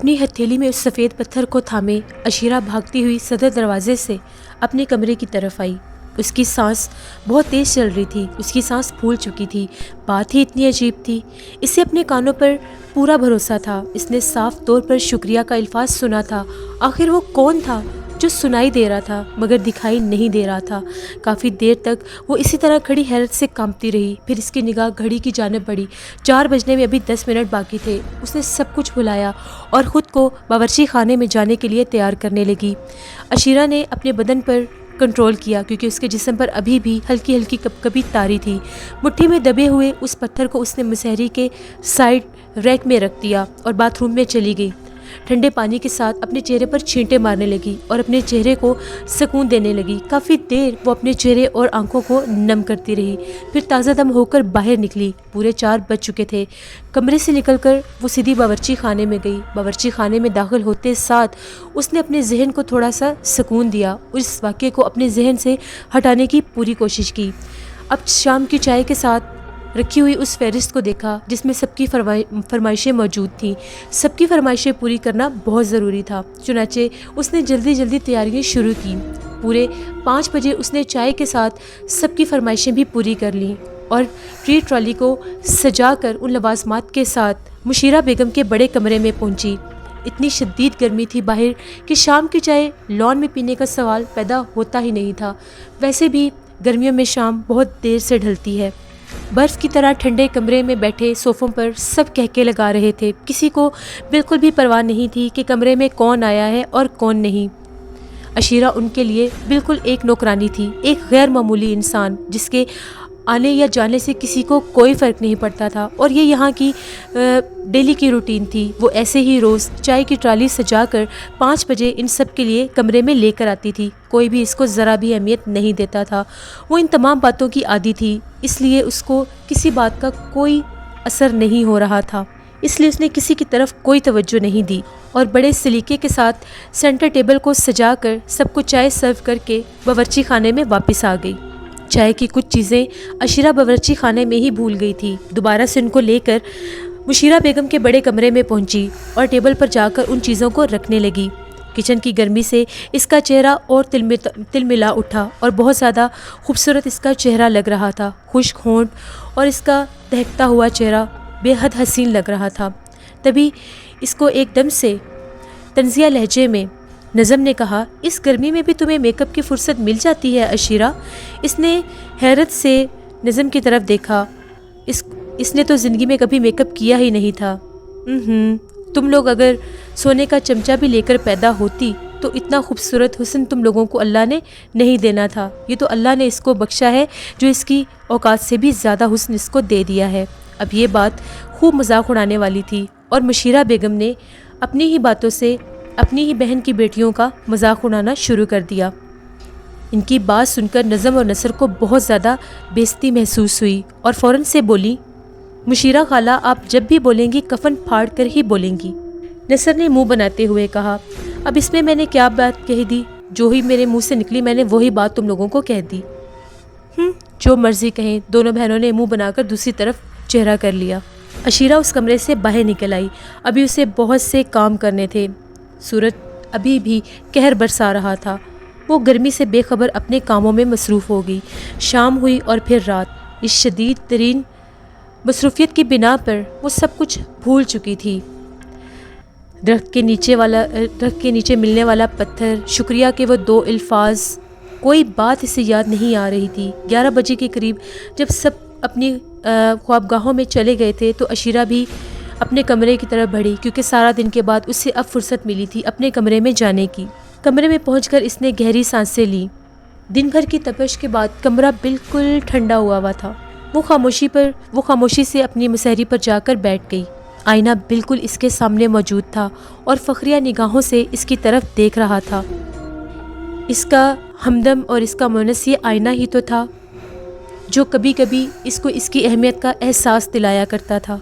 اپنی ہتھیلی میں اس سفید پتھر کو تھامے عشیرہ بھاگتی ہوئی صدر دروازے سے اپنے کمرے کی طرف آئی۔ اس کی سانس بہت تیز چل رہی تھی، اس کی سانس پھول چکی تھی، بات ہی اتنی عجیب تھی۔ اسے اپنے کانوں پر پورا بھروسہ تھا، اس نے صاف طور پر شکریہ کا الفاظ سنا تھا۔ آخر وہ کون تھا جو سنائی دے رہا تھا مگر دکھائی نہیں دے رہا تھا؟ کافی دیر تک وہ اسی طرح کھڑی حیرت سے کانپتی رہی، پھر اس کی نگاہ گھڑی کی جانب بڑھی۔ 4 بجنے میں ابھی 10 منٹ باقی تھے۔ اس نے سب کچھ بھلایا اور خود کو باورچی خانے میں جانے کے لیے تیار کرنے لگی۔ عشیرہ نے اپنے بدن پر کنٹرول کیا کیونکہ اس کے جسم پر ابھی بھی ہلکی ہلکی کپکپی طاری تھی۔ مٹھی میں دبے ہوئے اس پتھر کو اس نے مسحری کے سائڈ ریک میں رکھ دیا اور باتھ روم میں چلی گئی۔ ٹھنڈے پانی کے ساتھ اپنے چہرے پر چھینٹے مارنے لگی اور اپنے چہرے کو سکون دینے لگی۔ کافی دیر وہ اپنے چہرے اور آنکھوں کو نم کرتی رہی، پھر تازہ دم ہو کر باہر نکلی۔ پورے 4 بج چکے تھے۔ کمرے سے نکل کر وہ سیدھی باورچی خانے میں گئی۔ باورچی خانے میں داخل ہوتے ساتھ اس نے اپنے ذہن کو تھوڑا سا سکون دیا اور اس واقعے کو اپنے ذہن سے ہٹانے کی پوری کوشش کی۔ اب شام کی چائے کے ساتھ رکھی ہوئی اس فہرست کو دیکھا جس میں سب کی فرمائشیں موجود تھیں۔ سب کی فرمائشیں پوری کرنا بہت ضروری تھا، چنانچہ اس نے جلدی جلدی تیاریاں شروع کی۔ پورے 5 بجے اس نے چائے کے ساتھ سب کی فرمائشیں بھی پوری کر لیں اور ٹری ٹرالی کو سجا کر ان لوازمات کے ساتھ مشیرہ بیگم کے بڑے کمرے میں پہنچی۔ اتنی شدید گرمی تھی باہر کہ شام کی چائے لان میں پینے کا سوال پیدا ہوتا ہی نہیں تھا۔ ویسے بھی گرمیوں میں شام بہت دیر سے ڈھلتی ہے۔ برف کی طرح ٹھنڈے کمرے میں بیٹھے صوفوں پر سب کہکے لگا رہے تھے۔ کسی کو بالکل بھی پرواہ نہیں تھی کہ کمرے میں کون آیا ہے اور کون نہیں۔ عشیرہ ان کے لیے بالکل ایک نوکرانی تھی، ایک غیر معمولی انسان جس کے آنے یا جانے سے کسی کو کوئی فرق نہیں پڑتا تھا، اور یہ یہاں کی ڈیلی کی روٹین تھی۔ وہ ایسے ہی روز چائے کی ٹرالی سجا کر 5 بجے ان سب کے لیے کمرے میں لے کر آتی تھی۔ کوئی بھی اس کو ذرا بھی اہمیت نہیں دیتا تھا۔ وہ ان تمام باتوں کی عادی تھی، اس لیے اس کو کسی بات کا کوئی اثر نہیں ہو رہا تھا، اس لیے اس نے کسی کی طرف کوئی توجہ نہیں دی اور بڑے سلیقے کے ساتھ سینٹر ٹیبل کو سجا کر سب کو چائے سرو کر کے باورچی خانے میں واپس آ گئی۔ چائے کی کچھ چیزیں عشیرہ باورچی خانے میں ہی بھول گئی تھی۔ دوبارہ سے ان کو لے کر مشیرہ بیگم کے بڑے کمرے میں پہنچی اور ٹیبل پر جا کر ان چیزوں کو رکھنے لگی۔ کچن کی گرمی سے اس کا چہرہ اور تلملا اٹھا اور بہت زیادہ خوبصورت اس کا چہرہ لگ رہا تھا۔ خشک ہونٹ اور اس کا دہکتا ہوا چہرہ بے حد حسین لگ رہا تھا۔ تبھی اس کو ایک دم سے طنزیہ لہجے میں نظم نے کہا، اس گرمی میں بھی تمہیں میک اپ کی فرصت مل جاتی ہے عشیرہ؟ اس نے حیرت سے نظم کی طرف دیکھا۔ اس نے تو زندگی میں کبھی میک اپ کیا ہی نہیں تھا۔ تم لوگ اگر سونے کا چمچہ بھی لے کر پیدا ہوتی تو اتنا خوبصورت حسن تم لوگوں کو اللہ نے نہیں دینا تھا۔ یہ تو اللہ نے اس کو بخشا ہے جو اس کی اوقات سے بھی زیادہ حسن اس کو دے دیا ہے۔ اب یہ بات خوب مذاق اڑانے والی تھی اور مشیرہ بیگم نے اپنی ہی باتوں سے اپنی ہی بہن کی بیٹیوں کا مذاق اڑانا شروع کر دیا۔ ان کی بات سن کر نظم اور نثر کو بہت زیادہ بے عزتی محسوس ہوئی اور فوراً سے بولی، مشیرہ خالہ آپ جب بھی بولیں گی کفن پھاڑ کر ہی بولیں گی۔ نثر نے منہ بناتے ہوئے کہا، اب اس میں نے کیا بات کہہ دی؟ جو ہی میرے منہ سے نکلی میں نے وہی بات تم لوگوں کو کہہ دی۔ جو مرضی کہیں۔ دونوں بہنوں نے منہ بنا کر دوسری طرف چہرہ کر لیا۔ عشیرہ اس کمرے سے باہر نکل آئی۔ ابھی اسے بہت سے کام کرنے تھے۔ سورج ابھی بھی قہر برسا رہا تھا۔ وہ گرمی سے بے خبر اپنے کاموں میں مصروف ہو گئی۔ شام ہوئی اور پھر رات۔ اس شدید ترین مصروفیت کی بنا پر وہ سب کچھ بھول چکی تھی۔ درخت کے نیچے ملنے والا پتھر، شکریہ کے وہ 2 الفاظ، کوئی بات اسے یاد نہیں آ رہی تھی۔ 11 بجے کے قریب جب سب اپنی خوابگاہوں میں چلے گئے تھے تو عشیرہ بھی اپنے کمرے کی طرف بڑھی کیونکہ سارا دن کے بعد اسے اب فرصت ملی تھی اپنے کمرے میں جانے کی۔ کمرے میں پہنچ کر اس نے گہری سانسیں لیں۔ دن بھر کی تپش کے بعد کمرہ بالکل ٹھنڈا ہوا تھا۔ وہ خاموشی سے اپنی مسحری پر جا کر بیٹھ گئی۔ آئینہ بالکل اس کے سامنے موجود تھا اور فخریہ نگاہوں سے اس کی طرف دیکھ رہا تھا۔ اس کا ہمدم اور اس کا مونس یہ آئینہ ہی تو تھا جو کبھی کبھی اس کو اس کی اہمیت کا احساس دلایا کرتا تھا۔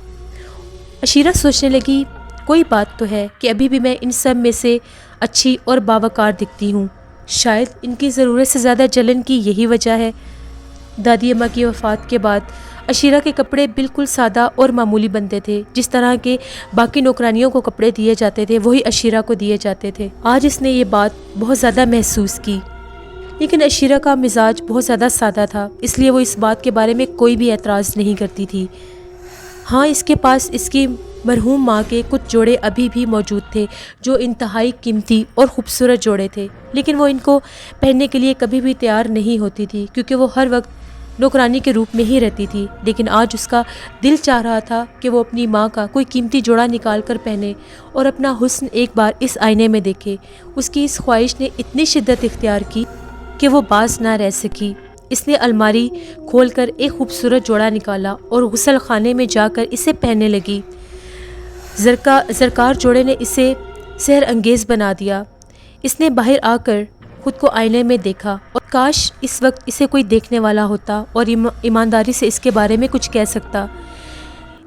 عشیرہ سوچنے لگی، کوئی بات تو ہے کہ ابھی بھی میں ان سب میں سے اچھی اور باوقار دکھتی ہوں۔ شاید ان کی ضرورت سے زیادہ جلن کی یہی وجہ ہے۔ دادی اماں کی وفات کے بعد اشیرہ کے کپڑے بالکل سادہ اور معمولی بنتے تھے، جس طرح کے باقی نوکرانیوں کو کپڑے دیے جاتے تھے وہی اشیرہ کو دیے جاتے تھے۔ آج اس نے یہ بات بہت زیادہ محسوس کی، لیکن اشیرہ کا مزاج بہت زیادہ سادہ تھا، اس لیے وہ اس بات کے بارے میں کوئی بھی اعتراض نہیں کرتی تھی۔ ہاں، اس کے پاس اس کی مرحوم ماں کے کچھ جوڑے ابھی بھی موجود تھے جو انتہائی قیمتی اور خوبصورت جوڑے تھے، لیکن وہ ان کو پہننے کے لیے کبھی بھی تیار نہیں ہوتی تھی کیونکہ وہ ہر وقت نوکرانی کے روپ میں ہی رہتی تھی۔ لیکن آج اس کا دل چاہ رہا تھا کہ وہ اپنی ماں کا کوئی قیمتی جوڑا نکال کر پہنے اور اپنا حسن ایک بار اس آئینے میں دیکھے۔ اس کی اس خواہش نے اتنی شدت اختیار کی کہ وہ باز نہ رہ سکی۔ اس نے الماری کھول کر ایک خوبصورت جوڑا نکالا اور غسل خانے میں جا کر اسے پہننے لگی۔ زرکار جوڑے نے اسے سحر انگیز بنا دیا۔ اس نے باہر آ کر خود کو آئینے میں دیکھا اور کاش اس وقت اسے کوئی دیکھنے والا ہوتا اور ایمانداری سے اس کے بارے میں کچھ کہہ سکتا۔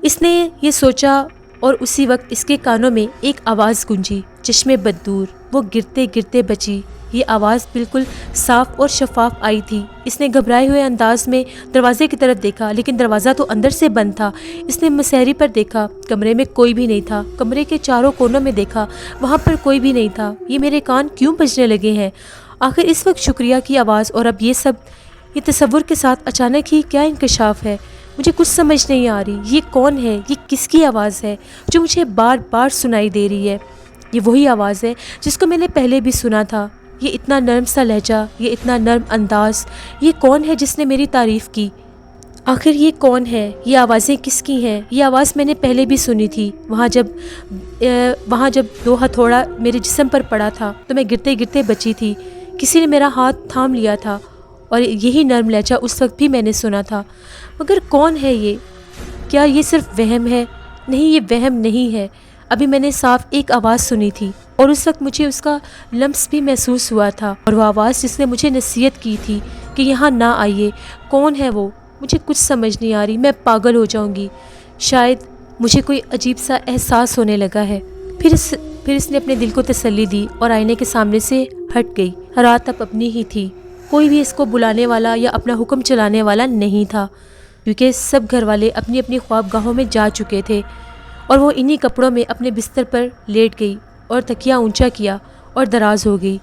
اس نے یہ سوچا اور اسی وقت اس کے کانوں میں ایک آواز گونجی، چشمے بددور، وہ گرتے گرتے بچی۔ یہ آواز بالکل صاف اور شفاف آئی تھی۔ اس نے گھبرائے ہوئے انداز میں دروازے کی طرف دیکھا، لیکن دروازہ تو اندر سے بند تھا۔ اس نے مسہری پر دیکھا، کمرے میں کوئی بھی نہیں تھا۔ کمرے کے چاروں کونوں میں دیکھا، وہاں پر کوئی بھی نہیں تھا۔ یہ میرے کان کیوں بجنے لگے ہیں؟ آخر اس وقت شکریہ کی آواز اور اب یہ تصور کے ساتھ اچانک ہی کیا انکشاف ہے؟ مجھے کچھ سمجھ نہیں آ رہی۔ یہ کون ہے؟ یہ کس کی آواز ہے جو مجھے بار بار سنائی دے رہی ہے؟ یہ وہی آواز ہے جس کو میں نے پہلے بھی سنا تھا۔ یہ اتنا نرم سا لہجہ، یہ اتنا نرم انداز، یہ کون ہے جس نے میری تعریف کی؟ آخر یہ کون ہے؟ یہ آوازیں کس کی ہیں؟ یہ آواز میں نے پہلے بھی سنی تھی۔ وہاں جب دو ہتھوڑا میرے جسم پر پڑا تھا تو میں گرتے گرتے بچی تھی۔ کسی نے میرا ہاتھ تھام لیا تھا اور یہی نرم لہجہ اس وقت بھی میں نے سنا تھا۔ مگر کون ہے یہ؟ کیا یہ صرف وہم ہے؟ نہیں، یہ وہم نہیں ہے۔ ابھی میں نے صاف ایک آواز سنی تھی اور اس وقت مجھے اس کا لمس بھی محسوس ہوا تھا، اور وہ آواز جس نے مجھے نصیحت کی تھی کہ یہاں نہ آئیے، کون ہے وہ؟ مجھے کچھ سمجھ نہیں آ رہی، میں پاگل ہو جاؤں گی۔ شاید مجھے کوئی عجیب سا احساس ہونے لگا ہے۔ پھر اس نے اپنے دل کو تسلی دی اور آئینے کے سامنے سے ہٹ گئی۔ رات اب اپنی ہی تھی، کوئی بھی اس کو بلانے والا یا اپنا حکم چلانے والا نہیں تھا، کیونکہ سب گھر والے اپنی اپنی خواب گاہوں میں جا چکے تھے، اور وہ انہی کپڑوں میں اپنے بستر پر لیٹ گئی اور تکیا اونچا کیا اور دراز ہو گئی۔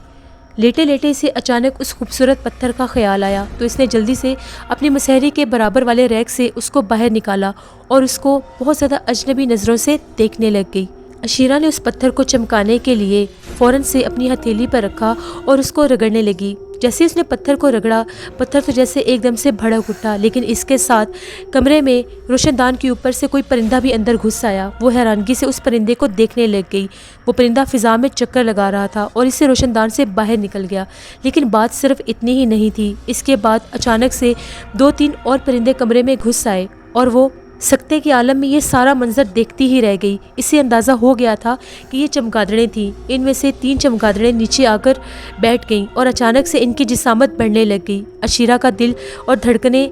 لیٹے لیٹے اسے اچانک اس خوبصورت پتھر کا خیال آیا تو اس نے جلدی سے اپنی مسہری کے برابر والے ریک سے اس کو باہر نکالا اور اس کو بہت زیادہ اجنبی نظروں سے دیکھنے لگ گئی۔ اشیرہ نے اس پتھر کو چمکانے کے لیے فوراً سے اپنی ہتھیلی پر رکھا اور اس کو رگڑنے لگی۔ جیسے اس نے پتھر کو رگڑا، پتھر تو جیسے ایک دم سے بھڑک اٹھا، لیکن اس کے ساتھ کمرے میں روشن دان کے اوپر سے کوئی پرندہ بھی اندر گھس آیا۔ وہ حیرانگی سے اس پرندے کو دیکھنے لگ گئی۔ وہ پرندہ فضا میں چکر لگا رہا تھا اور اس سے روشن دان سے باہر نکل گیا۔ لیکن بات صرف اتنی ہی نہیں تھی، اس کے بعد اچانک سے 2-3 اور پرندے کمرے میں گھس آئے اور وہ سکتے کے عالم میں یہ سارا منظر دیکھتی ہی رہ گئی۔ اسے اندازہ ہو گیا تھا کہ یہ چمگادڑیں تھیں۔ ان میں سے 3 چمگادڑیں نیچے آ کر بیٹھ گئیں اور اچانک سے ان کی جسامت بڑھنے لگ گئی۔ اشیرہ کا دل اور دھڑکنیں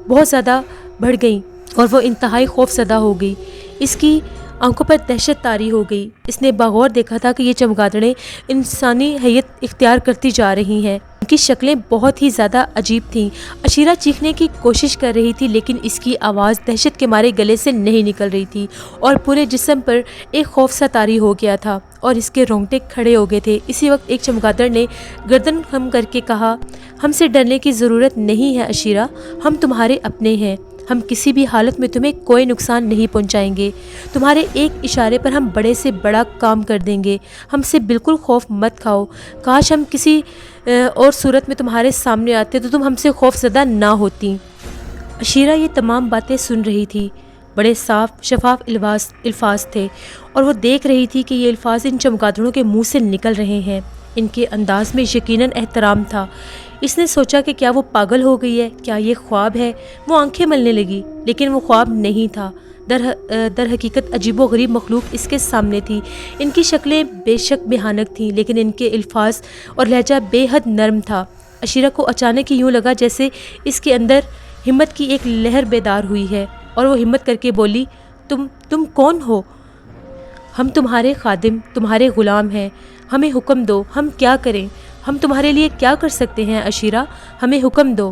بہت زیادہ بڑھ گئیں اور وہ انتہائی خوف زدہ ہو گئی۔ اس کی آنکھوں پر دہشت طاری ہو گئی۔ اس نے باغور دیکھا تھا کہ یہ چمگادڑیں انسانی حیت اختیار کرتی جا رہی ہیں۔ ان کی شکلیں بہت ہی زیادہ عجیب تھیں۔ اشیرہ چیخنے کی کوشش کر رہی تھی، لیکن اس کی آواز دہشت کے مارے گلے سے نہیں نکل رہی تھی اور پورے جسم پر ایک خوف سا طاری ہو گیا تھا اور اس کے رونگٹے کھڑے ہو گئے تھے۔ اسی وقت ایک چمگادڑ نے گردن خم کر کے کہا، ہم سے ڈرنے کی ضرورت نہیں ہے اشیرہ، ہم تمہارے اپنے ہیں، ہم کسی بھی حالت میں تمہیں کوئی نقصان نہیں پہنچائیں گے، تمہارے ایک اشارے پر ہم بڑے سے بڑا کام کر دیں گے، ہم سے بالکل خوف مت کھاؤ، کاش ہم کسی اور صورت میں تمہارے سامنے آتے تو تم ہم سے خوف زدہ نہ ہوتی۔ اشیرہ یہ تمام باتیں سن رہی تھی، بڑے صاف شفاف الفاظ تھے اور وہ دیکھ رہی تھی کہ یہ الفاظ ان چمگادڑوں کے منہ سے نکل رہے ہیں۔ ان کے انداز میں یقیناً احترام تھا۔ اس نے سوچا کہ کیا وہ پاگل ہو گئی ہے، کیا یہ خواب ہے؟ وہ آنکھیں ملنے لگی، لیکن وہ خواب نہیں تھا۔ در حقیقت عجیب و غریب مخلوق اس کے سامنے تھی۔ ان کی شکلیں بے شک بھیانک تھیں، لیکن ان کے الفاظ اور لہجہ بے حد نرم تھا۔ اشیرہ کو اچانک ہی یوں لگا جیسے اس کے اندر ہمت کی ایک لہر بیدار ہوئی ہے، اور وہ ہمت کر کے بولی، تم کون ہو؟ ہم تمہارے خادم، تمہارے غلام ہیں، ہمیں حکم دو، ہم کیا کریں؟ ہم تمہارے لیے کیا کر سکتے ہیں اشیرہ؟ ہمیں حکم دو۔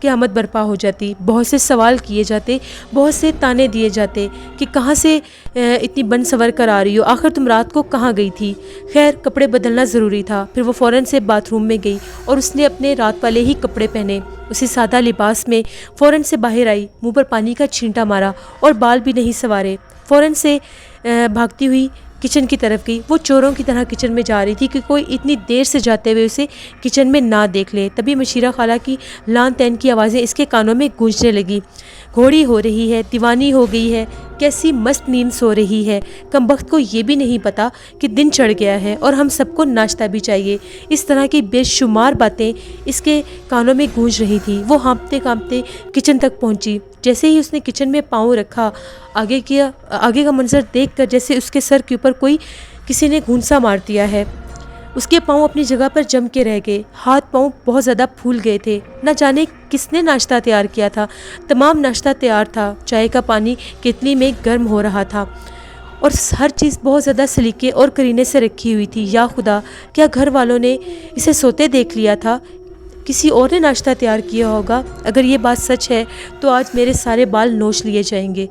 کہ آمد برپا ہو جاتی، بہت سے سوال کیے جاتے، بہت سے تانے دیے جاتے کہ کہاں سے اتنی بن سور کر آ رہی ہو، آخر تم رات کو کہاں گئی تھی۔ خیر کپڑے بدلنا ضروری تھا، پھر وہ فوراً سے باتھ روم میں گئی اور اس نے اپنے رات والے ہی کپڑے پہنے، اسی سادہ لباس میں فوراً سے باہر آئی، منہ پر پانی کا چھینٹا مارا اور بال بھی نہیں سنوارے، فوراً سے بھاگتی ہوئی کچن کی طرف گئی۔ وہ چوروں کی طرح کچن میں جا رہی تھی کہ کوئی اتنی دیر سے جاتے ہوئے اسے کچن میں نہ دیکھ لے۔ تبھی مشیرہ خالہ کی لان تین کی آوازیں اس کے کانوں میں گونجنے لگی۔ گھوڑی ہو رہی ہے، دیوانی ہو گئی ہے، کیسی مست نیند سو رہی ہے، کمبخت کو یہ بھی نہیں پتا کہ دن چڑھ گیا ہے اور ہم سب کو ناشتہ بھی چاہیے۔ اس طرح کی بے شمار باتیں اس کے کانوں میں گونج رہی تھی۔ وہ ہانپتے کانپتے کچن تک پہنچی۔ جیسے ہی اس نے کچن میں پاؤں رکھا، آگے کا منظر دیکھ کر جیسے اس کے سر کے اوپر کسی نے گھونسا مار دیا ہے۔ اس کے پاؤں اپنی جگہ پر جم کے رہ گئے، ہاتھ پاؤں بہت زیادہ پھول گئے تھے۔ نہ جانے کس نے ناشتہ تیار کیا تھا، تمام ناشتہ تیار تھا، چائے کا پانی کتلی میں گرم ہو رہا تھا اور ہر چیز بہت زیادہ سلیقے اور کرینے سے رکھی ہوئی تھی۔ یا خدا، کیا گھر والوں نے اسے سوتے دیکھ لیا تھا؟ کسی اور نے ناشتہ تیار کیا ہوگا۔ اگر یہ بات سچ ہے تو آج میرے سارے بال نوچ لیے جائیں گے۔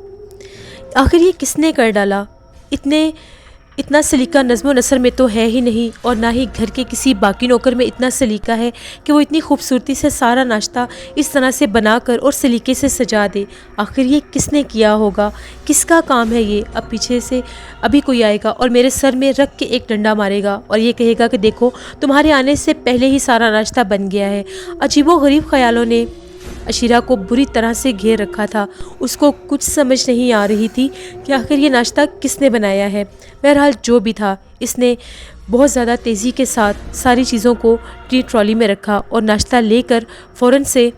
آخر یہ کس نے کر ڈالا؟ اتنا سلیقہ نظم و نثر میں تو ہے ہی نہیں، اور نہ ہی گھر کے کسی باقی نوکر میں اتنا سلیقہ ہے کہ وہ اتنی خوبصورتی سے سارا ناشتہ اس طرح سے بنا کر اور سلیقے سے سجا دے۔ آخر یہ کس نے کیا ہوگا؟ کس کا کام ہے یہ؟ اب پیچھے سے ابھی کوئی آئے گا اور میرے سر میں رکھ کے ایک ڈنڈا مارے گا اور یہ کہے گا کہ دیکھو تمہارے آنے سے پہلے ہی سارا ناشتہ بن گیا ہے۔ عجیب و غریب خیالوں نے عشیرہ کو بری طرح سے گھیر رکھا تھا۔ اس کو کچھ سمجھ نہیں آ رہی تھی کہ آخر یہ ناشتہ کس نے بنایا ہے۔ بہرحال جو بھی تھا، اس نے بہت زیادہ تیزی کے ساتھ ساری چیزوں کو ٹرالی میں رکھا اور ناشتہ لے کر فوراً سے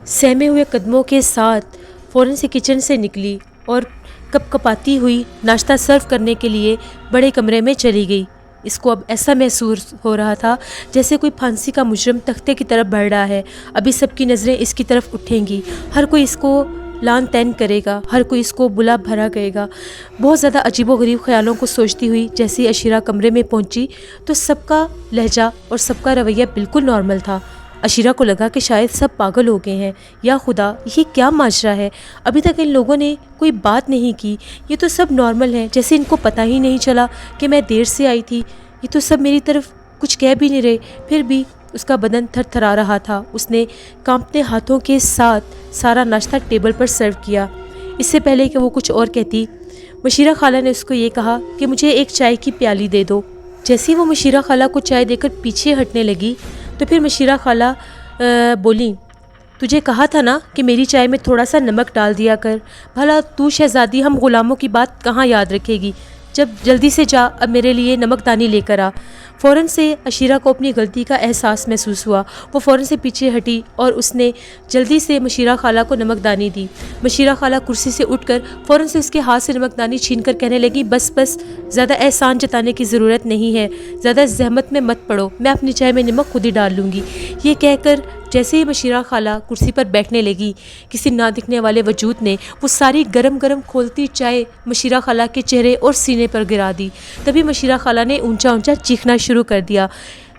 سہمے ہوئے قدموں کے ساتھ فوراً سے کچن سے نکلی اور کپ کپاتی ہوئی ناشتہ سرو کرنے کے لیے بڑے کمرے میں چلی گئی۔ اس کو اب ایسا محسوس ہو رہا تھا جیسے کوئی پھانسی کا مجرم تختے کی طرف بڑھ رہا ہے۔ ابھی سب کی نظریں اس کی طرف اٹھیں گی، ہر کوئی اس کو لان تین کرے گا، ہر کوئی اس کو بلا بھرا کہے گا۔ بہت زیادہ عجیب و غریب خیالوں کو سوچتی ہوئی جیسے ہی عشیرہ کمرے میں پہنچی تو سب کا لہجہ اور سب کا رویہ بالکل نارمل تھا۔ عشیرہ کو لگا کہ شاید سب پاگل ہو گئے ہیں۔ یا خدا، یہ کیا ماجرا ہے؟ ابھی تک ان لوگوں نے کوئی بات نہیں کی، یہ تو سب نارمل ہے، جیسے ان کو پتہ ہی نہیں چلا کہ میں دیر سے آئی تھی۔ یہ تو سب میری طرف کچھ کہہ بھی نہیں رہے۔ پھر بھی اس کا بدن تھر تھرا رہا تھا۔ اس نے کانپتے ہاتھوں کے ساتھ سارا ناشتہ ٹیبل پر سرو کیا۔ اس سے پہلے کہ وہ کچھ اور کہتی، مشیرہ خالہ نے اس کو یہ کہا کہ مجھے ایک چائے کی پیالی دے دو۔ جیسے ہی وہ مشیرہ خالہ کو چائے دے کر پیچھے ہٹنے لگی تو پھر مشیرہ خالہ بولی، تجھے کہا تھا نا کہ میری چائے میں تھوڑا سا نمک ڈال دیا کر۔ بھلا تو شہزادی ہم غلاموں کی بات کہاں یاد رکھے گی؟ جلدی سے جا، اب میرے لیے نمک دانی لے کر آ۔ فوراً سے عشیرہ کو اپنی غلطی کا احساس محسوس ہوا۔ وہ فوراً سے پیچھے ہٹی اور اس نے جلدی سے مشیرہ خالہ کو نمک دانی دی۔ مشیرہ خالہ کرسی سے اٹھ کر فوراً سے اس کے ہاتھ سے نمک دانی چھین کر کہنے لگی، بس زیادہ احسان جتانے کی ضرورت نہیں ہے، زیادہ زحمت میں مت پڑو، میں اپنی چائے میں نمک خود ہی ڈال لوں گی۔ یہ کہہ کر جیسے ہی مشیرہ خالہ کرسی پر بیٹھنے لگی، کسی نہ دکھنے والے وجود نے وہ ساری گرم گرم کھولتی چائے مشیرہ خالہ کے چہرے اور سینے پر گرا دی۔ تبھی مشیرہ خالہ نے اونچا اونچا چیخنا شروع کر دیا۔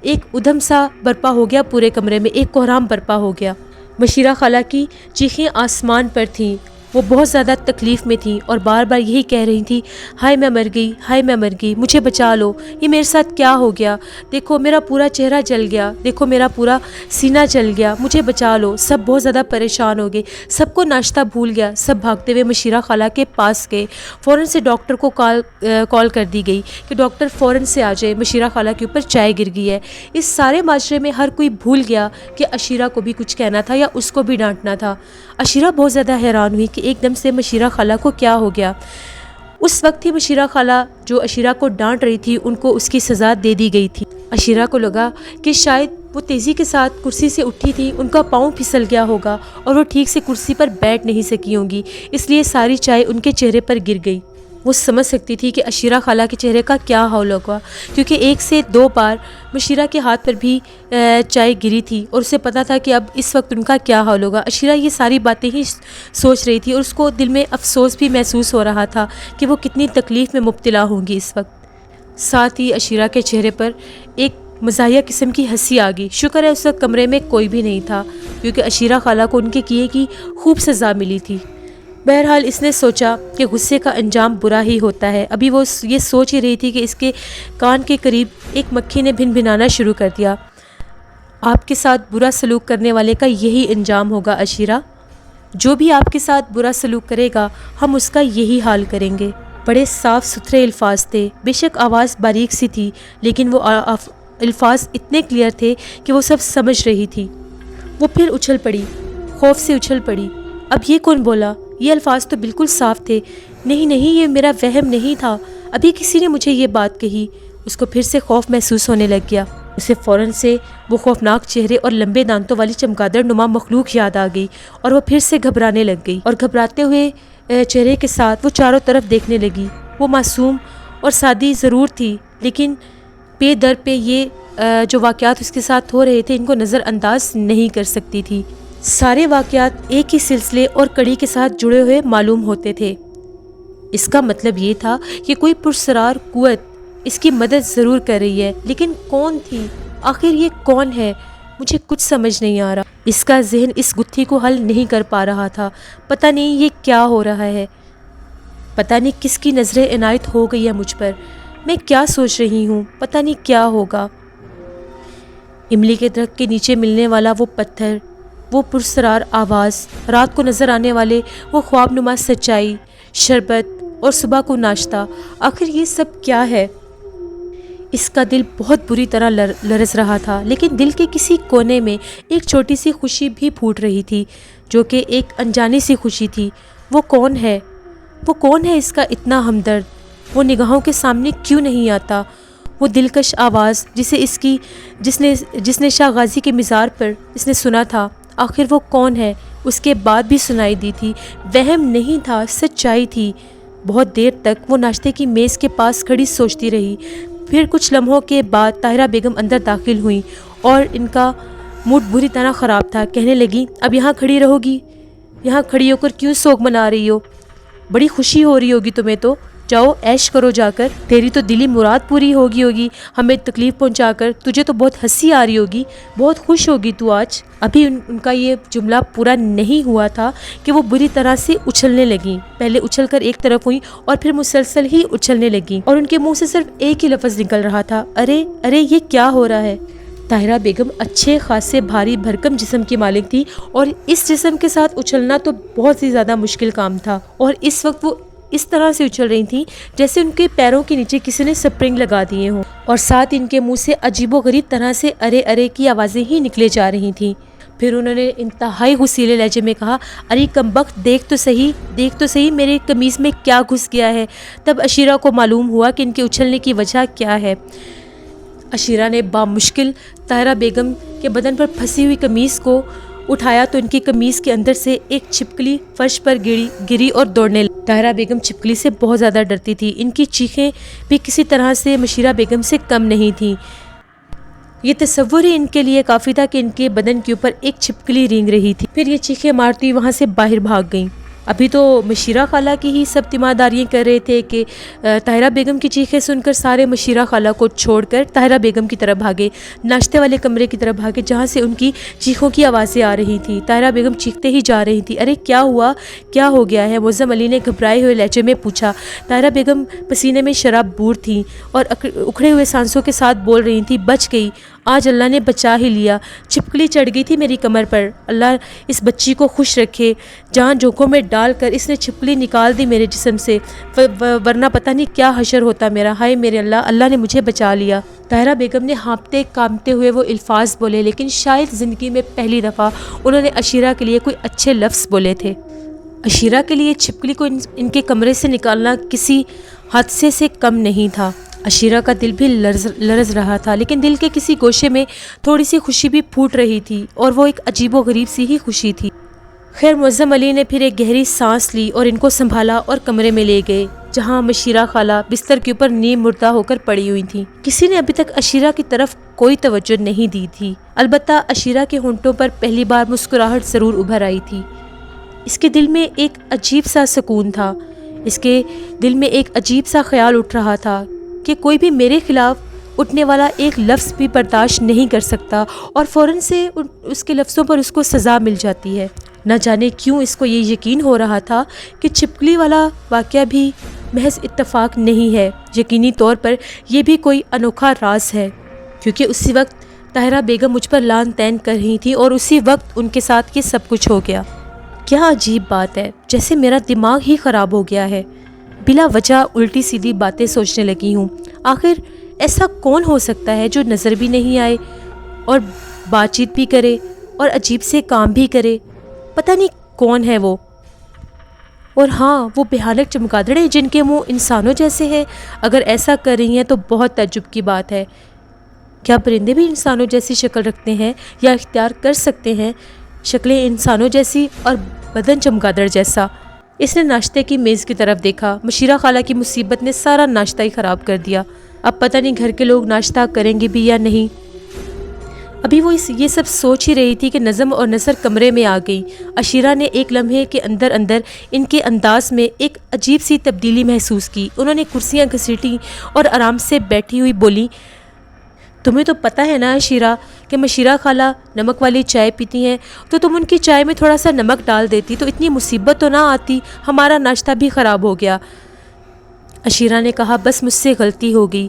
ایک ادھم سا برپا ہو گیا پورے کمرے میں، ایک کوہرام برپا ہو گیا۔ مشیرہ خالہ کی چیخیں آسمان پر تھیں، وہ بہت زیادہ تکلیف میں تھیں اور بار بار یہی کہہ رہی تھیں، ہائے میں مر گئی، ہائے میں مر گئی، مجھے بچا لو، یہ میرے ساتھ کیا ہو گیا؟ دیکھو میرا پورا چہرہ جل گیا، دیکھو میرا پورا سینہ جل گیا، مجھے بچا لو۔ سب بہت زیادہ پریشان ہو گئے، سب کو ناشتہ بھول گیا، سب بھاگتے ہوئے مشیرہ خالہ کے پاس گئے۔ فوراً سے ڈاکٹر کو کال کر دی گئی کہ ڈاکٹر فوراً سے آ جائے، مشیرہ خالہ کے اوپر چائے گر گئی ہے۔ اس سارے ماجرے میں ہر کوئی بھول گیا کہ عشیرہ کو بھی کچھ کہنا تھا یا اس کو بھی ڈانٹنا تھا۔ عشیرہ بہت زیادہ حیران ہوئی کہ ایک دم سے مشیرہ خالہ کو کیا ہو گیا۔ اس وقت ہی مشیرہ خالہ جو عشیرہ کو ڈانٹ رہی تھی ان کو اس کی سزا دے دی گئی تھی۔ عشیرہ کو لگا کہ شاید وہ تیزی کے ساتھ کرسی سے اٹھی تھی، ان کا پاؤں پھسل گیا ہوگا اور وہ ٹھیک سے کرسی پر بیٹھ نہیں سکی ہوں گی، اس لیے ساری چائے ان کے چہرے پر گر گئی۔ وہ سمجھ سکتی تھی کہ عشیرہ خالہ کے چہرے کا کیا حال ہوگا، کیونکہ 1 سے 2 بار مشیرہ کے ہاتھ پر بھی چائے گری تھی اور اسے پتا تھا کہ اب اس وقت ان کا کیا حال ہوگا۔ عشیرہ یہ ساری باتیں ہی سوچ رہی تھی اور اس کو دل میں افسوس بھی محسوس ہو رہا تھا کہ وہ کتنی تکلیف میں مبتلا ہوں گی اس وقت۔ ساتھ ہی عشیرہ کے چہرے پر ایک مزاحیہ قسم کی ہنسی آ گئی۔ شکر ہے اس وقت کمرے میں کوئی بھی نہیں تھا، کیونکہ عشیرہ خالہ کو ان کے کیے کی خوب سزا ملی تھی۔ بہرحال اس نے سوچا کہ غصے کا انجام برا ہی ہوتا ہے۔ ابھی وہ یہ سوچ ہی رہی تھی کہ اس کے کان کے قریب ایک مکھی نے بھن بھنانا شروع کر دیا۔ آپ کے ساتھ برا سلوک کرنے والے کا یہی انجام ہوگا عشیرہ، جو بھی آپ کے ساتھ برا سلوک کرے گا ہم اس کا یہی حال کریں گے۔ بڑے صاف ستھرے الفاظ تھے، بے شک آواز باریک سی تھی، لیکن وہ الفاظ اتنے کلیئر تھے کہ وہ سب سمجھ رہی تھی۔ وہ پھر اچھل پڑی، خوف سے اچھل پڑی۔ اب یہ کون بولا؟ یہ الفاظ تو بالکل صاف تھے۔ نہیں نہیں، یہ میرا وہم نہیں تھا، ابھی کسی نے مجھے یہ بات کہی۔ اس کو پھر سے خوف محسوس ہونے لگ گیا۔ اسے فوراً سے وہ خوفناک چہرے اور لمبے دانتوں والی چمگادڑ نما مخلوق یاد آ گئی، اور وہ پھر سے گھبرانے لگ گئی، اور گھبراتے ہوئے چہرے کے ساتھ وہ چاروں طرف دیکھنے لگی۔ وہ معصوم اور سادی ضرور تھی، لیکن پے در پہ یہ جو واقعات اس کے ساتھ ہو رہے تھے ان کو نظر انداز نہیں کر سکتی تھی۔ سارے واقعات ایک ہی سلسلے اور کڑی کے ساتھ جڑے ہوئے معلوم ہوتے تھے۔ اس کا مطلب یہ تھا کہ کوئی پرسرار قوت اس کی مدد ضرور کر رہی ہے، لیکن کون تھی؟ آخر یہ کون ہے؟ مجھے کچھ سمجھ نہیں آ رہا۔ اس کا ذہن اس گتھی کو حل نہیں کر پا رہا تھا۔ پتہ نہیں یہ کیا ہو رہا ہے، پتہ نہیں کس کی نظر عنایت ہو گئی ہے مجھ پر، میں کیا سوچ رہی ہوں، پتہ نہیں کیا ہوگا۔ املی کے درخت کے نیچے ملنے والا وہ پتھر، وہ پرسرار آواز، رات کو نظر آنے والے وہ خواب نما سچائی، شربت اور صبح کو ناشتہ، آخر یہ سب کیا ہے؟ اس کا دل بہت بری طرح لرز رہا تھا، لیکن دل کے کسی کونے میں ایک چھوٹی سی خوشی بھی پھوٹ رہی تھی، جو کہ ایک انجانی سی خوشی تھی۔ وہ کون ہے؟ وہ کون ہے اس کا اتنا ہمدرد؟ وہ نگاہوں کے سامنے کیوں نہیں آتا؟ وہ دلکش آواز جس نے شاہ غازی کے مزار پر اس نے سنا تھا، آخر وہ کون ہے؟ اس کے بعد بھی سنائی دی تھی، وہم نہیں تھا، سچائی تھی۔ بہت دیر تک وہ ناشتے کی میز کے پاس کھڑی سوچتی رہی۔ پھر کچھ لمحوں کے بعد طاہرہ بیگم اندر داخل ہوئیں، اور ان کا موڈ بری طرح خراب تھا۔ کہنے لگی، اب یہاں کھڑی رہو گی؟ یہاں کھڑی ہو کر کیوں سوگ منا رہی ہو؟ بڑی خوشی ہو رہی ہوگی تمہیں تو، جاؤ عیش کرو جا کر، تیری تو دلی مراد پوری ہوگی ہمیں تکلیف پہنچا کر، تجھے تو بہت ہنسی آ رہی ہوگی، بہت خوش ہوگی تو آج۔ ابھی ان کا یہ جملہ پورا نہیں ہوا تھا کہ وہ بری طرح سے اچھلنے لگیں۔ پہلے اچھل کر ایک طرف ہوئیں اور پھر مسلسل ہی اچھلنے لگیں، اور ان کے منہ سے صرف ایک ہی لفظ نکل رہا تھا، ارے ارے یہ کیا ہو رہا ہے؟ طاہرہ بیگم اچھے خاصے بھاری بھرکم جسم کی مالک تھی، اور اس جسم کے ساتھ اچھلنا تو بہت ہی زیادہ مشکل کام تھا، اور اس وقت وہ اس طرح سے اچھل رہی تھیں جیسے ان کے پیروں کے نیچے کسی نے سپرنگ لگا دیے ہوں، اور ساتھ ان کے منہ سے عجیب و غریب طرح سے ارے ارے کی آوازیں ہی نکلے جا رہی تھیں۔ پھر انہوں نے انتہائی غصیلے لہجے میں کہا، ارے کمبخت دیکھ تو صحیح میرے قمیض میں کیا گھس گیا ہے۔ تب عشیرہ کو معلوم ہوا کہ ان کے اچھلنے کی وجہ کیا ہے۔ عشیرہ نے بامشکل طاہرہ بیگم کے بدن پر پھنسی ہوئی قمیض کو اٹھایا تو ان کی قمیض کے اندر سے ایک چھپکلی فرش پر گری اور دوڑنے لگی۔ طاہرہ بیگم چھپکلی سے بہت زیادہ ڈرتی تھی، ان کی چیخیں بھی کسی طرح سے مشیرہ بیگم سے کم نہیں تھیں۔ یہ تصور ہی ان کے لیے کافی تھا کہ ان کے بدن کے اوپر ایک چھپکلی رینگ رہی تھی۔ پھر یہ چیخیں مارتی وہاں سے باہر بھاگ گئیں۔ ابھی تو مشیرہ خالہ کی ہی سب تیمارداریاں کر رہے تھے کہ طاہرہ بیگم کی چیخیں سن کر سارے مشیرہ خالہ کو چھوڑ کر طاہرہ بیگم کی طرف بھاگے، ناشتے والے کمرے کی طرف بھاگے جہاں سے ان کی چیخوں کی آوازیں آ رہی تھیں۔ طاہرہ بیگم چیختے ہی جا رہی تھی، ارے کیا ہوا، کیا ہو گیا ہے؟ معظم علی نے گھبرائے ہوئے لہجے میں پوچھا۔ طاہرہ بیگم پسینے میں شراب بور تھیں اور اکھڑے ہوئے سانسوں کے ساتھ بول رہی تھیں، بچ گئی، آج اللہ نے بچا ہی لیا، چھپکلی چڑھ گئی تھی میری کمر پر، اللہ اس بچی کو خوش رکھے، جان جوکھوں میں ڈال کر اس نے چھپکلی نکال دی میرے جسم سے، ورنہ پتہ نہیں کیا حشر ہوتا میرا، ہائے میرے اللہ، اللہ نے مجھے بچا لیا۔ طاہرہ بیگم نے ہانپتے کانپتے ہوئے وہ الفاظ بولے، لیکن شاید زندگی میں پہلی دفعہ انہوں نے عشیرہ کے لیے کوئی اچھے لفظ بولے تھے۔ عشیرہ کے لیے چھپکلی کو ان کے کمرے سے نکالنا کسی حادثے سے کم نہیں تھا۔ عشیرہ کا دل بھی لرز رہا تھا، لیکن دل کے کسی گوشے میں تھوڑی سی خوشی بھی پھوٹ رہی تھی، اور وہ ایک عجیب و غریب سی ہی خوشی تھی۔ خیر معظم علی نے پھر ایک گہری سانس لی اور ان کو سنبھالا اور کمرے میں لے گئے جہاں مشیرہ خالہ بستر کے اوپر نیم مردہ ہو کر پڑی ہوئی تھیں۔ کسی نے ابھی تک عشیرہ کی طرف کوئی توجہ نہیں دی تھی، البتہ عشیرہ کے ہونٹوں پر پہلی بار مسکراہٹ ضرور ابھر آئی تھی۔ اس کے دل میں ایک عجیب سا سکون تھا، اس کے دل میں ایک عجیب سا خیال اٹھ رہا تھا کہ کوئی بھی میرے خلاف اٹھنے والا ایک لفظ بھی برداشت نہیں کر سکتا اور فوراً سے اس کے لفظوں پر اس کو سزا مل جاتی ہے۔ نہ جانے کیوں اس کو یہ یقین ہو رہا تھا کہ چھپکلی والا واقعہ بھی محض اتفاق نہیں ہے، یقینی طور پر یہ بھی کوئی انوکھا راز ہے، کیونکہ اسی وقت طاہرہ بیگم مجھ پر لان تین کر رہی تھی اور اسی وقت ان کے ساتھ یہ سب کچھ ہو گیا۔ کیا عجیب بات ہے، جیسے میرا دماغ ہی خراب ہو گیا ہے، بلا وجہ الٹی سیدھی باتیں سوچنے لگی ہوں۔ آخر ایسا کون ہو سکتا ہے جو نظر بھی نہیں آئے اور بات چیت بھی کرے اور عجیب سے کام بھی کرے؟ پتہ نہیں کون ہے وہ۔ اور ہاں، وہ بھیانک چمگادڑیں جن کے منہ انسانوں جیسے ہیں، اگر ایسا کر رہی ہیں تو بہت تعجب کی بات ہے۔ کیا پرندے بھی انسانوں جیسی شکل رکھتے ہیں یا اختیار کر سکتے ہیں شکلیں انسانوں جیسی اور بدن چمگادڑ جیسا؟ اس نے ناشتے کی میز کی طرف دیکھا۔ مشیرہ خالہ کی مصیبت نے سارا ناشتہ ہی خراب کر دیا۔ اب پتہ نہیں گھر کے لوگ ناشتہ کریں گے بھی یا نہیں۔ ابھی وہ یہ سب سوچ ہی رہی تھی کہ نظم اور نثر کمرے میں آ گئی۔ عشیرہ نے ایک لمحے کے اندر ان کے انداز میں ایک عجیب سی تبدیلی محسوس کی۔ انہوں نے کرسیاں گھسیٹیں اور آرام سے بیٹھی ہوئی بولی، تمہیں تو پتہ ہے نا عشیرہ کہ مشیرہ خالہ نمک والی چائے پیتی ہیں، تو تم ان کی چائے میں تھوڑا سا نمک ڈال دیتی تو اتنی مصیبت تو نہ آتی، ہمارا ناشتہ بھی خراب ہو گیا۔ عشیرہ نے کہا، بس مجھ سے غلطی ہو گئی،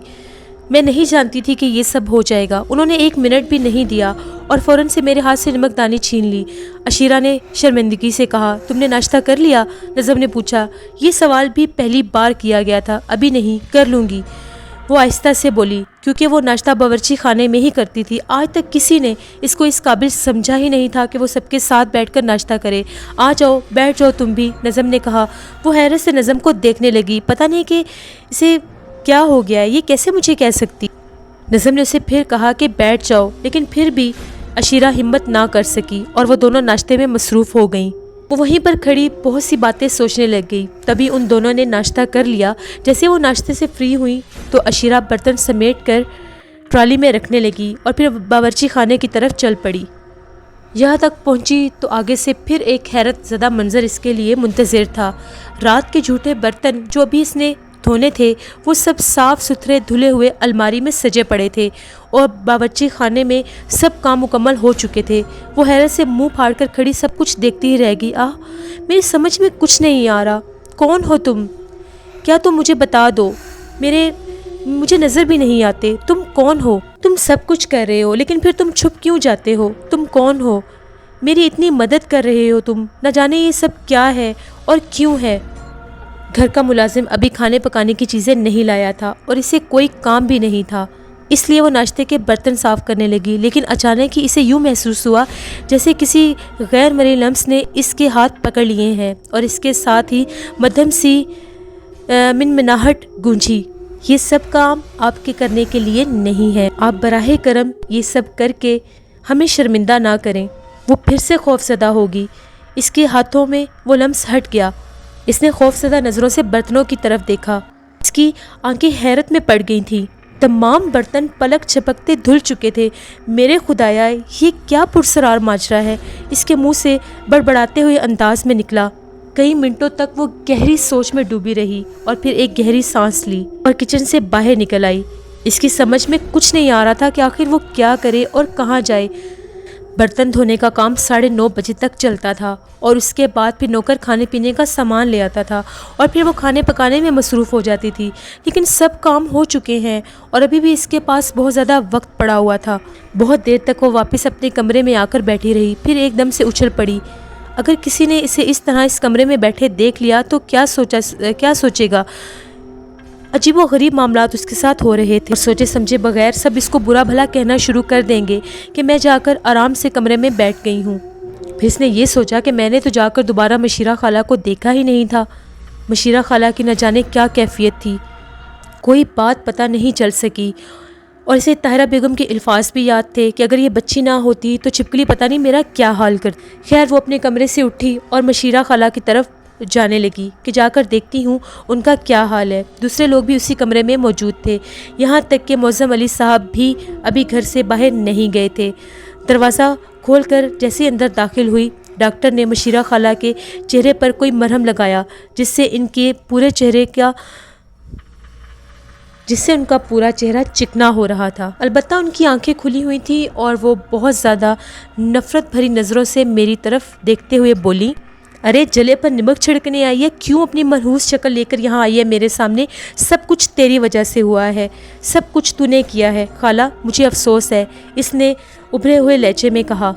میں نہیں جانتی تھی کہ یہ سب ہو جائے گا۔ انہوں نے ایک منٹ بھی نہیں دیا اور فوراً سے میرے ہاتھ سے نمک دانی چھین لی۔ عشیرہ نے شرمندگی سے کہا، تم نے ناشتہ کر لیا؟ نظم نے پوچھا۔ یہ سوال بھی پہلی بار کیا گیا تھا، ابھی نہیں، کر لوں گی، وہ آہستہ سے بولی، کیونکہ وہ ناشتہ باورچی خانے میں ہی کرتی تھی۔ آج تک کسی نے اس کو اس قابل سمجھا ہی نہیں تھا کہ وہ سب کے ساتھ بیٹھ کر ناشتہ کرے۔ آ جاؤ، بیٹھ جاؤ تم بھی، نظم نے کہا۔ وہ حیرت سے نظم کو دیکھنے لگی، پتہ نہیں کہ اسے کیا ہو گیا ہے، یہ کیسے مجھے کہہ سکتی۔ نظم نے اسے پھر کہا کہ بیٹھ جاؤ، لیکن پھر بھی عشیرہ ہمت نہ کر سکی اور وہ دونوں ناشتے میں مصروف ہو گئیں۔ وہ وہیں پر کھڑی بہت سی باتیں سوچنے لگ گئی۔ تبھی ان دونوں نے ناشتہ کر لیا۔ جیسے وہ ناشتے سے فری ہوئی تو عشیرہ برتن سمیٹ کر ٹرالی میں رکھنے لگی اور پھر باورچی خانے کی طرف چل پڑی۔ یہاں تک پہنچی تو آگے سے پھر ایک حیرت زدہ منظر اس کے لیے منتظر تھا۔ رات کے جھوٹے برتن جو ابھی اس نے دھونے تھے، وہ سب صاف ستھرے دھلے ہوئے الماری میں سجے پڑے تھے اور باورچی خانے میں سب کام مکمل ہو چکے تھے۔ وہ حیرت سے منہ پھاڑ کر کھڑی سب کچھ دیکھتی ہی رہ گئی۔ میری سمجھ میں کچھ نہیں آ رہا، کون ہو تم؟ کیا تم مجھے بتا دو، مجھے نظر بھی نہیں آتے، تم کون ہو؟ تم سب کچھ کر رہے ہو لیکن پھر تم چھپ کیوں جاتے ہو؟ تم کون ہو؟ میری اتنی مدد کر رہے ہو تم، نہ جانے یہ سب کیا ہے اور کیوں ہے۔ گھر کا ملازم ابھی کھانے پکانے کی چیزیں نہیں لایا تھا اور اسے کوئی کام بھی نہیں تھا، اس لیے وہ ناشتے کے برتن صاف کرنے لگی، لیکن اچانک ہی اسے یوں محسوس ہوا جیسے کسی غیر مرئی لمس نے اس کے ہاتھ پکڑ لیے ہیں اور اس کے ساتھ ہی مدھم سی منمناہٹ گونجی۔ یہ سب کام آپ کے کرنے کے لیے نہیں ہے، آپ براہ کرم یہ سب کر کے ہمیں شرمندہ نہ کریں۔ وہ پھر سے خوف زدہ ہوگی۔ اس کے ہاتھوں میں وہ لمس ہٹ گیا۔ اس نے خوف زدہ نظروں سے برتنوں کی طرف دیکھا۔ اس کی آنکھیں حیرت میں پڑ گئی تھیں۔ تمام برتن پلک جھپکتے دھل چکے تھے۔ میرے خدایا، یہ کیا پرسرار ماجرا ہے؟ اس کے منہ سے بڑبڑاتے ہوئے انداز میں نکلا۔ کئی منٹوں تک وہ گہری سوچ میں ڈوبی رہی اور پھر ایک گہری سانس لی اور کچن سے باہر نکل آئی۔ اس کی سمجھ میں کچھ نہیں آ رہا تھا کہ آخر وہ کیا کرے اور کہاں جائے۔ برتن دھونے کا کام 9:30 بجے تک چلتا تھا اور اس کے بعد پھر نوکر کھانے پینے کا سامان لے آتا تھا اور پھر وہ کھانے پکانے میں مصروف ہو جاتی تھی، لیکن سب کام ہو چکے ہیں اور ابھی بھی اس کے پاس بہت زیادہ وقت پڑا ہوا تھا۔ بہت دیر تک وہ واپس اپنے کمرے میں آ کر بیٹھی رہی، پھر ایک دم سے اچھل پڑی۔ اگر کسی نے اسے اس طرح اس کمرے میں بیٹھے دیکھ لیا تو کیا سوچے گا؟ عجیب و غریب معاملات اس کے ساتھ ہو رہے تھے اور سوچے سمجھے بغیر سب اس کو برا بھلا کہنا شروع کر دیں گے کہ میں جا کر آرام سے کمرے میں بیٹھ گئی ہوں۔ پھر اس نے یہ سوچا کہ میں نے تو جا کر دوبارہ مشیرہ خالہ کو دیکھا ہی نہیں تھا۔ مشیرہ خالہ کی نہ جانے کیا کیفیت تھی، کوئی بات پتہ نہیں چل سکی اور اسے طاہرہ بیگم کے الفاظ بھی یاد تھے کہ اگر یہ بچی نہ ہوتی تو چھپکلی پتہ نہیں میرا کیا حال کرتی۔ خیر وہ اپنے کمرے سے اٹھی اور مشیرہ خالہ کی طرف جانے لگی کہ جا کر دیکھتی ہوں ان کا کیا حال ہے۔ دوسرے لوگ بھی اسی کمرے میں موجود تھے، یہاں تک کہ معظم علی صاحب بھی ابھی گھر سے باہر نہیں گئے تھے۔ دروازہ کھول کر جیسے اندر داخل ہوئی، ڈاکٹر نے مشیرہ خالہ کے چہرے پر کوئی مرہم لگایا جس سے ان کے پورے چہرے کا جس سے ان کا پورا چہرہ چکنا ہو رہا تھا۔ البتہ ان کی آنکھیں کھلی ہوئی تھیں اور وہ بہت زیادہ نفرت بھری نظروں سے میری طرف دیکھتے ہوئے بولی، ارے جلے پر نمک چھڑکنے آئی ہے، کیوں اپنی منحوس شکل لے کر یہاں آئی ہے میرے سامنے؟ سب کچھ تیری وجہ سے ہوا ہے، سب کچھ تو نے کیا ہے خالہ، مجھے افسوس ہے، اس نے ابھرے ہوئے لہجے میں کہا۔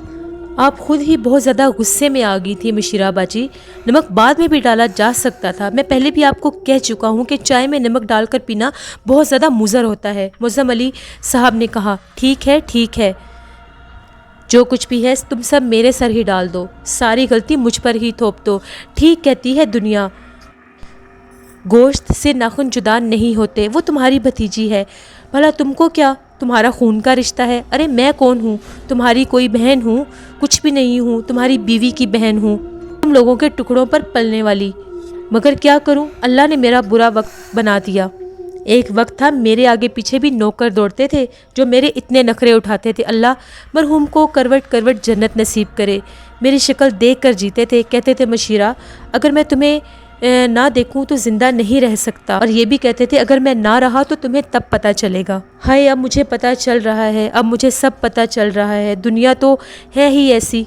آپ خود ہی بہت زیادہ غصے میں آ گئی تھی مشیرہ باجی، نمک بعد میں بھی ڈالا جا سکتا تھا، میں پہلے بھی آپ کو کہہ چکا ہوں کہ چائے میں نمک ڈال کر پینا بہت زیادہ مضر ہوتا ہے۔ معظم علی صاحب نے کہا، ٹھیک ہے، جو کچھ بھی ہے تم سب میرے سر ہی ڈال دو، ساری غلطی مجھ پر ہی تھوپ دو، ٹھیک کہتی ہے دنیا، گوشت سے ناخن جدا نہیں ہوتے، وہ تمہاری بھتیجی ہے، بھلا تم کو کیا، تمہارا خون کا رشتہ ہے، ارے میں کون ہوں، تمہاری کوئی بہن ہوں؟ کچھ بھی نہیں ہوں، تمہاری بیوی کی بہن ہوں، تم لوگوں کے ٹکڑوں پر پلنے والی، مگر کیا کروں، اللہ نے میرا برا وقت بنا دیا۔ ایک وقت تھا میرے آگے پیچھے بھی نوکر دوڑتے تھے جو میرے اتنے نخرے اٹھاتے تھے، اللہ مرحوم کو کروٹ کروٹ جنت نصیب کرے، میری شکل دیکھ کر جیتے تھے، کہتے تھے مشیرہ اگر میں تمہیں نہ دیکھوں تو زندہ نہیں رہ سکتا، اور یہ بھی کہتے تھے اگر میں نہ رہا تو تمہیں تب پتہ چلے گا۔ ہائے اب مجھے پتہ چل رہا ہے، اب مجھے سب پتہ چل رہا ہے، دنیا تو ہے ہی ایسی،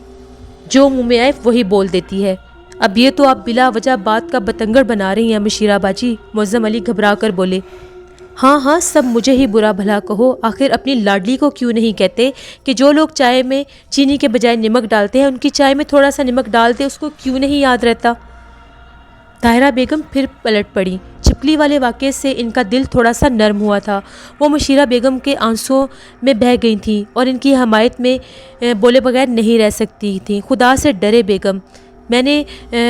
جو منہ میں آئے وہی بول دیتی ہے۔ اب یہ تو آپ بلا وجہ بات کا بتنگڑ بنا رہی ہیں مشیرہ باجی، معظم علی گھبرا کر بولے۔ ہاں سب مجھے ہی برا بھلا کہو، آخر اپنی لاڈلی کو کیوں نہیں کہتے کہ جو لوگ چائے میں چینی کے بجائے نمک ڈالتے ہیں ان کی چائے میں تھوڑا سا نمک ڈال دے، اس کو کیوں نہیں یاد رہتا؟ طاہرہ بیگم پھر پلٹ پڑی، چپلی والے واقعے سے ان کا دل تھوڑا سا نرم ہوا تھا، وہ مشیرہ بیگم کے آنسوؤں میں بہہ گئی تھیں اور ان کی حمایت میں بولے بغیر نہیں رہ سکتی تھیں۔ خدا سے ڈرے بیگم، میں نے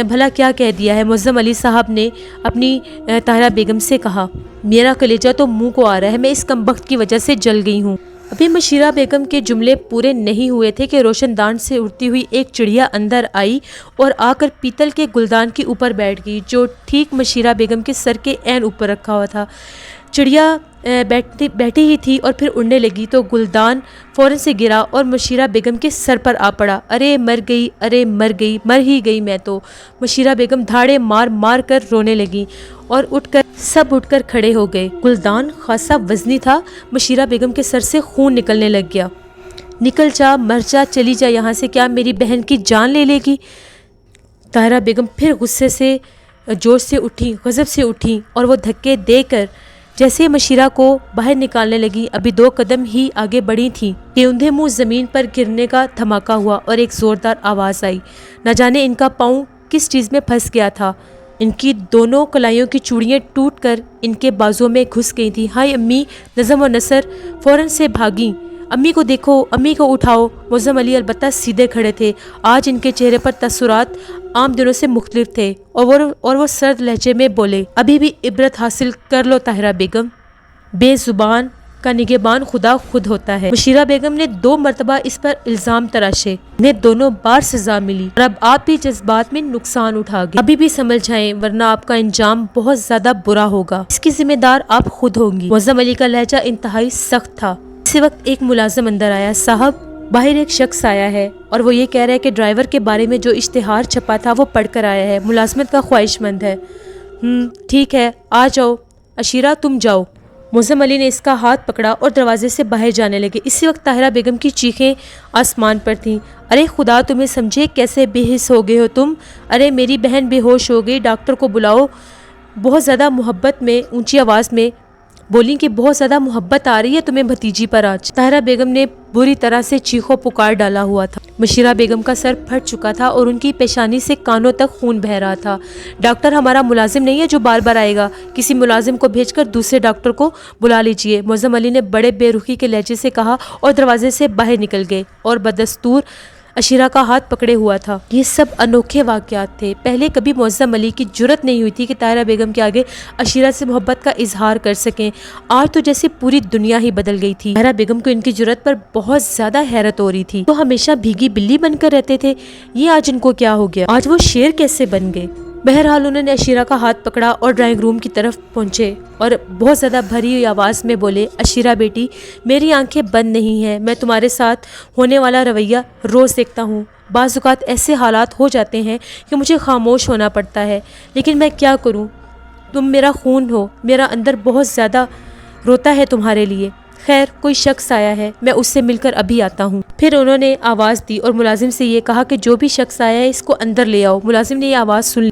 بھلا کیا کہہ دیا ہے؟ معظم علی صاحب نے اپنی طاہرہ بیگم سے کہا، میرا کلیجہ تو منہ کو آ رہا ہے، میں اس کمبخت کی وجہ سے جل گئی ہوں۔ ابھی مشیرہ بیگم کے جملے پورے نہیں ہوئے تھے کہ روشن دان سے اڑتی ہوئی ایک چڑیا اندر آئی اور آ کر پیتل کے گلدان کے اوپر بیٹھ گئی جو ٹھیک مشیرہ بیگم کے سر کے عین اوپر رکھا ہوا تھا۔ چڑیا بیٹھی ہی تھی اور پھر اڑنے لگی تو گلدان فوراً سے گرا اور مشیرہ بیگم کے سر پر آ پڑا۔ ارے مر گئی، مر ہی گئی میں تو۔ مشیرہ بیگم دھاڑے مار مار کر رونے لگی اور سب اٹھ کر کھڑے ہو گئے۔ گلدان خاصا وزنی تھا، مشیرہ بیگم کے سر سے خون نکلنے لگ گیا۔ نکل جا، مر جا، چلی جا یہاں سے، کیا میری بہن کی جان لے لے گی؟ طاہرہ بیگم پھر غصے سے جوش سے اٹھی، غضب سے اٹھی اور وہ دھکے دے کر جیسے مشیرہ کو باہر نکالنے لگی، ابھی 2 قدم ہی آگے بڑھی تھی کہ اندھے منہ زمین پر گرنے کا دھماکہ ہوا اور ایک زوردار آواز آئی۔ نہ جانے ان کا پاؤں کس چیز میں پھنس گیا تھا، ان کی دونوں کلائیوں کی چوڑیاں ٹوٹ کر ان کے بازوں میں گھس گئی تھیں۔ ہائے امی! نظم و نثر فوراً سے بھاگیں، امی کو دیکھو، امی کو اٹھاؤ۔ معظم علی البتہ سیدھے کھڑے تھے، آج ان کے چہرے پر تاثرات عام دنوں سے مختلف تھے اور وہ سرد لہجے میں بولے، ابھی بھی عبرت حاصل کر لو طاہرہ بیگم، بے زبان کا نگہبان خدا خود ہوتا ہے۔ مشیرہ بیگم نے 2 مرتبہ اس پر الزام تراشے، انہیں دونوں بار سزا ملی اور اب آپ بھی جذبات میں نقصان اٹھا گئے، ابھی بھی سنبھل جائیں ورنہ آپ کا انجام بہت زیادہ برا ہوگا، اس کی ذمہ دار آپ خود ہوں گی۔ معظم علی کا لہجہ انتہائی سخت تھا۔ اسی وقت ایک ملازم اندر آیا، صاحب باہر ایک شخص آیا ہے اور وہ یہ کہہ رہا ہے کہ ڈرائیور کے بارے میں جو اشتہار چھپا تھا وہ پڑھ کر آیا ہے، ملازمت کا خواہش مند ہے۔ ٹھیک ہے، آ جاؤ عشیرہ، تم جاؤ۔ معظم علی نے اس کا ہاتھ پکڑا اور دروازے سے باہر جانے لگے۔ اسی وقت طاہرہ بیگم کی چیخیں آسمان پر تھیں، ارے خدا تمہیں سمجھے، کیسے بے حس ہو گئے ہو تم، ارے میری بہن بے ہوش ہو گئی، ڈاکٹر کو بلاؤ۔ بہت زیادہ محبت میں اونچی آواز میں بولیں کہ بہت زیادہ محبت آ رہی ہے تمہیں بھتیجی پر آج۔ طاہرہ بیگم نے بری طرح سے چیخو پکار ڈالا ہوا تھا، مشیرہ بیگم کا سر پھٹ چکا تھا اور ان کی پیشانی سے کانوں تک خون بہہ رہا تھا۔ ڈاکٹر ہمارا ملازم نہیں ہے جو بار بار آئے گا، کسی ملازم کو بھیج کر دوسرے ڈاکٹر کو بلا لیجیے، معظم علی نے بڑے بے رخی کے لہجے سے کہا اور دروازے سے باہر نکل گئے اور بدستور عشیرہ کا ہاتھ پکڑے ہوا تھا۔ یہ سب انوکھے واقعات تھے، پہلے کبھی معظم علی کی جرت نہیں ہوئی تھی کہ طاہرہ بیگم کے آگے عشیرہ سے محبت کا اظہار کر سکیں، آج تو جیسے پوری دنیا ہی بدل گئی تھی۔ طاہرہ بیگم کو ان کی جرت پر بہت زیادہ حیرت ہو رہی تھی، تو ہمیشہ بھیگی بلی بن کر رہتے تھے، یہ آج ان کو کیا ہو گیا، آج وہ شیر کیسے بن گئے؟ بہرحال انہوں نے عشیرہ کا ہاتھ پکڑا اور ڈرائنگ روم کی طرف پہنچے اور بہت زیادہ بھری ہوئی آواز میں بولے، عشیرہ بیٹی، میری آنکھیں بند نہیں ہیں، میں تمہارے ساتھ ہونے والا رویہ روز دیکھتا ہوں، بعض اوقات ایسے حالات ہو جاتے ہیں کہ مجھے خاموش ہونا پڑتا ہے، لیکن میں کیا کروں، تم میرا خون ہو، میرا اندر بہت زیادہ روتا ہے تمہارے لیے۔ خیر کوئی شخص آیا ہے، میں اس سے مل کر ابھی آتا ہوں۔ پھر انہوں نے آواز دی اور ملازم سے یہ کہا کہ جو بھی شخص آیا ہے اس کو اندر لے آؤ۔ ملازم نے یہ آواز سن لی